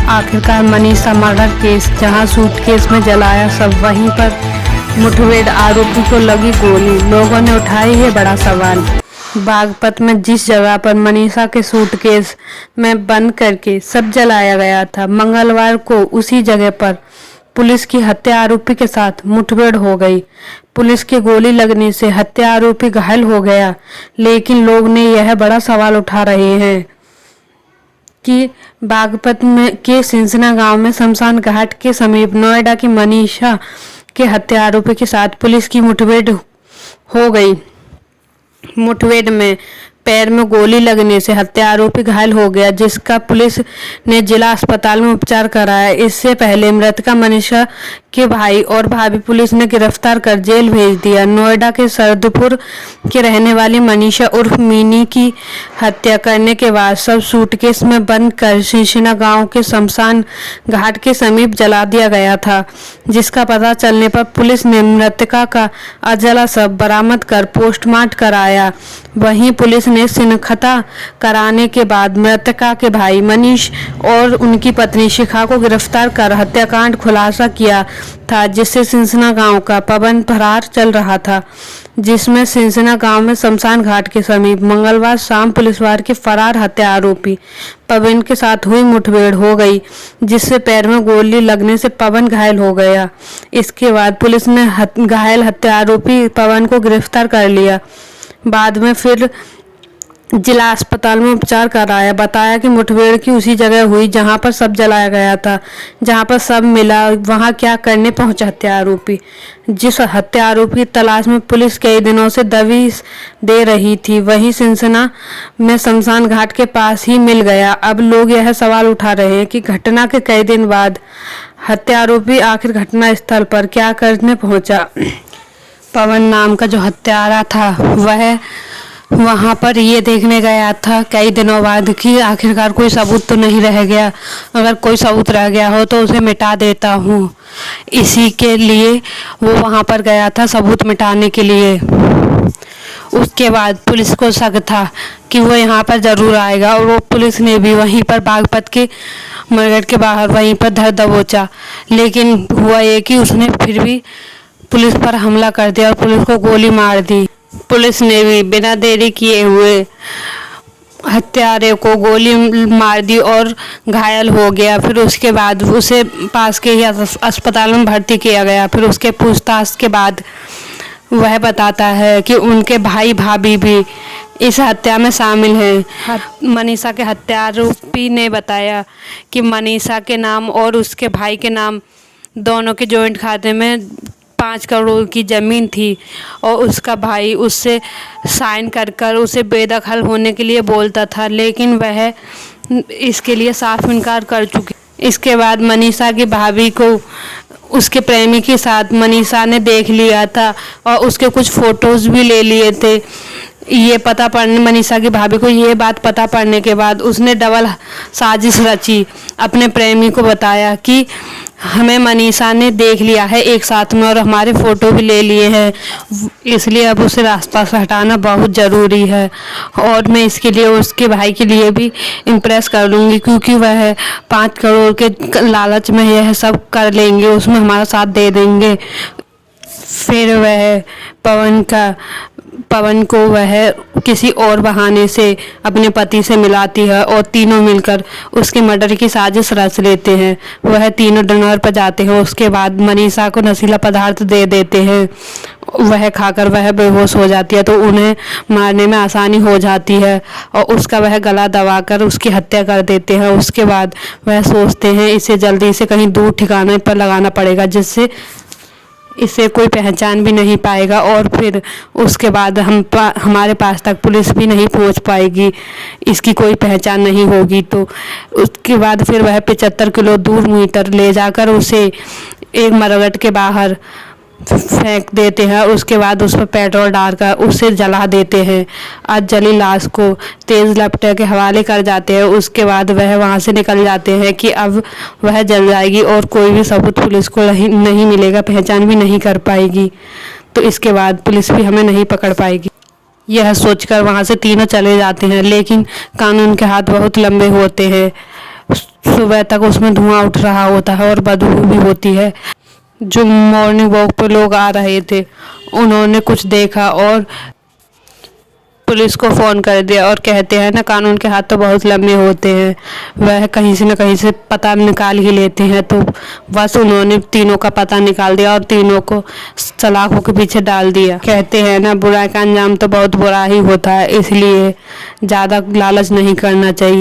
आखिरकार Manisha murder case, जहां suitcase में जलाया सब, वहीं पर मुठभेड़ आरोपी को लगी गोली। लोगों ने उठाई है बड़ा सवाल। बागपत में जिस जगह पर मनीषा के सूटकेस में बंद करके सब जलाया गया था, मंगलवार को उसी जगह पर पुलिस की हत्या आरोपी के साथ मुठभेड़ हो गई। पुलिस की गोली लगने से हत्या आरोपी घायल हो गया, लेकिन लोग ने यह बड़ा सवाल उठा रहे हैं कि बागपत में के सिंसना गांव में शमशान घाट के समीप नोएडा की मनीषा के हत्या आरोपी के साथ पुलिस की मुठभेड़ हो गई। मुठभेड़ में पैर में गोली लगने से हत्या आरोपी घायल हो गया, जिसका पुलिस ने जिला अस्पताल में उपचार कराया। इससे पहले मृतका मनीषा के भाई और भाभी पुलिस ने गिरफ्तार कर जेल भेज दिया। नोएडा के सरदपुर के रहने वाली मनीषा उर्फ मीनी की हत्या करने के बाद सब सूटकेस में बंद कर सिंसना गांव के शमशान घाट के समीप जला दिया गया था, जिसका पता चलने पर पुलिस ने मृतका का अजला शव बरामद कर पोस्टमार्टम कराया। वहीं पुलिस ने शिनाख्त कराने के बाद मृतका के भाई मनीष और उनकी पत्नी शिखा को गिरफ्तार कर हत्याकांड खुलासा किया था, जिससे सिंसना गांव का पवन फरार चल रहा था। जिसमें सिंसना गांव में शमशान घाट के समीप मंगलवार शाम पुलिसवार के फरार हत्या आरोपी पवन के साथ हुई मुठभेड़ हो गई, जिससे पैर में गोली लगने से पवन घायल हो गया। इसके बाद पुलिस ने घायल हत्या आरोपी पवन को गिरफ्तार कर लिया। बाद में फिर जिला अस्पताल में उपचार कराया। बताया कि मुठभेड़ की उसी जगह हुई जहां पर सब जलाया गया था। जहां पर सब मिला, वहां क्या करने पहुंचा हत्या आरोपी। जिस हत्या आरोपी की तलाश में पुलिस कई दिनों से दबिश दे रही थी, वही सिंसना में शमशान घाट के पास ही मिल गया। अब लोग यह सवाल उठा रहे हैं कि घटना के कई दिन बाद हत्या आरोपी आखिर घटना स्थल पर क्या करने पहुंचा। पवन नाम का जो हत्यारा था वह वहां पर ये देखने गया था कई दिनों बाद कि आखिरकार कोई सबूत तो नहीं रह गया। अगर कोई सबूत रह गया हो तो उसे मिटा देता हूँ। इसी के लिए वो वहां पर गया था, सबूत मिटाने के लिए। उसके बाद पुलिस को शक था कि वो यहाँ पर ज़रूर आएगा, और वो पुलिस ने भी वहीं पर बागपत के मरघट के बाहर वहीं पर धर दबोचा। लेकिन हुआ ये कि उसने फिर भी पुलिस पर हमला कर दिया और पुलिस को गोली मार दी। पुलिस ने भी बिना देरी किए हुए हत्यारे को गोली मार दी और घायल हो गया। फिर उसके बाद उसे पास के ही अस्पताल में भर्ती किया गया। फिर उसके पूछताछ के बाद वह बताता है कि उनके भाई भाभी भी इस हत्या में शामिल हैं। मनीषा के हत्या आरोपी ने बताया कि मनीषा के नाम और उसके भाई के नाम दोनों के जॉइंट खाते में 5 करोड़ की ज़मीन थी, और उसका भाई उससे साइन कर उसे बेदखल होने के लिए बोलता था, लेकिन वह इसके लिए साफ इनकार कर चुकी। इसके बाद मनीषा की भाभी को उसके प्रेमी के साथ मनीषा ने देख लिया था और उसके कुछ फ़ोटोज़ भी ले लिए थे। ये पता पड़ने मनीषा की भाभी को ये बात पता पड़ने के बाद उसने डबल साजिश रची। अपने प्रेमी को बताया कि हमें मनीषा ने देख लिया है एक साथ में और हमारे फ़ोटो भी ले लिए हैं, इसलिए अब उसे रास्ता से हटाना बहुत ज़रूरी है। और मैं इसके लिए उसके भाई के लिए भी इम्प्रेस कर लूँगी, क्योंकि वह 5 करोड़ के लालच में यह सब कर लेंगे, उसमें हमारा साथ दे देंगे। फिर वह पवन को वह किसी और बहाने से अपने पति से मिलाती है और तीनों मिलकर उसके मर्डर की साजिश रच लेते हैं। वह तीनों डिनर पर जाते हैं। उसके बाद मनीषा को नशीला पदार्थ दे देते हैं। वह खाकर वह बेहोश हो जाती है, तो उन्हें मारने में आसानी हो जाती है और उसका वह गला दबाकर उसकी हत्या कर देते हैं। उसके बाद वह सोचते हैं इसे जल्दी से कहीं दूर ठिकाने पर लगाना पड़ेगा, जिससे इसे कोई पहचान भी नहीं पाएगा, और फिर उसके बाद हमारे पास तक पुलिस भी नहीं पहुंच पाएगी, इसकी कोई पहचान नहीं होगी। तो उसके बाद फिर वह 75 किलो दूर मीटर ले जाकर उसे एक मरघट के बाहर फेंक देते हैं। उसके बाद उस पर पेट्रोल डालकर उसे जला देते हैं। आज जली लाश को तेज लपटे के हवाले कर जाते हैं। उसके बाद वह वहां से निकल जाते हैं कि अब वह जल जाएगी और कोई भी सबूत पुलिस को नहीं मिलेगा, पहचान भी नहीं कर पाएगी, तो इसके बाद पुलिस भी हमें नहीं पकड़ पाएगी। यह सोचकर वहां से तीनों चले जाते हैं, लेकिन कानून के हाथ बहुत लंबे होते हैं। सुबह तक उसमें धुआं उठ रहा होता है और बदबू भी होती है। जो मॉर्निंग वॉक पे लोग आ रहे थे उन्होंने कुछ देखा और पुलिस को फ़ोन कर दिया। और कहते हैं ना, कानून के हाथ तो बहुत लंबे होते हैं, वह कहीं से न कहीं से पता निकाल ही लेते हैं। तो बस उन्होंने तीनों का पता निकाल दिया और तीनों को सलाखों के पीछे डाल दिया। कहते हैं ना, बुराई का अंजाम तो बहुत बुरा ही होता है, इसलिए ज़्यादा लालच नहीं करना चाहिए।